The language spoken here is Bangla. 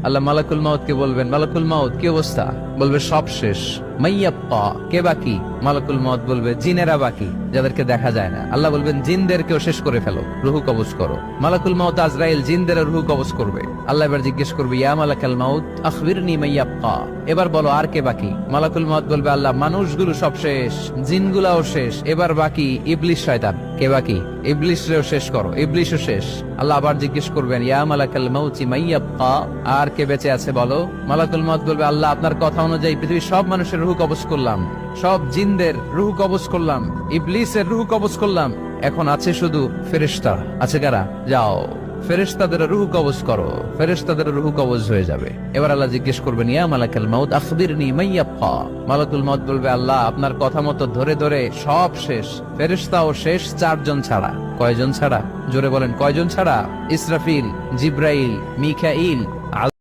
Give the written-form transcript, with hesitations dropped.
আল্লাহ মালাকুল মাউত কে বলবেন, মালাকুল মাউত কি অবস্থা? বলবে সব শেষ। মাইয়াব্বা, কে বাকি? মালাকুল মাউত বলবে জিনেরা বাকি, যাদেরকে দেখা যায় না। আল্লাহ বলবেন জিনদেরকেও শেষ করে ফেলো, রুহু কবজ করো। মালাকুল মাউত আজরাইল জিনদের রুহু কবজ করবে। আল্লাহ এবার জিজ্ঞেস করবে, ইয়া মালাকাল মাউত আখবিরনি মাইয়াব্বা, এবার বলো আর কে বাকি? মালাকুল মাউত বলবে, আল্লাহ মানুষগুলো সব শেষ, জিনগুলাও শেষ, এবার বাকি ইবলিস শয়তান। কে বাকি? ইবলিসরেও শেষ করো, ইবলিসও শেষ। আল্লাহ আবার জিজ্ঞেস করবেন, ইয়া মালাকাল মাউতি মাইয়াব্বা, আর কে বেঁচে আছে বলো? মালাকুল মাউত বলবে, আল্লাহ আপনার কথা অনুযায়ী পৃথিবীর সব মানুষের রুহু কবজ করলাম, সব জিনদের রুহু কবজ করলাম, ইবলিসের রুহু কবজ করলাম, এখন আছে শুধু ফেরেশতা। আছে কারা? যাও ফেরেশতাদের রুহু কবজ করো। ফেরেশতাদের রুহু কবজ হয়ে যাবে। এবার আল্লাহ জিজ্ঞেস করবেন, ইয়া মালাকাল মাউত আখবিরনি মাইয়াব্বা। মালাকুল মাউত বলবে, আল্লাহ আপনার কথা মতো ধরে ধরে সব শেষ, ফেরেশতাও শেষ, 4 জন ছাড়া। কয়জন ছাড়া? জোরে বলেন, কয়জন ছাড়া? ইসরাফিল, জিব্রাইল, মিকাইল,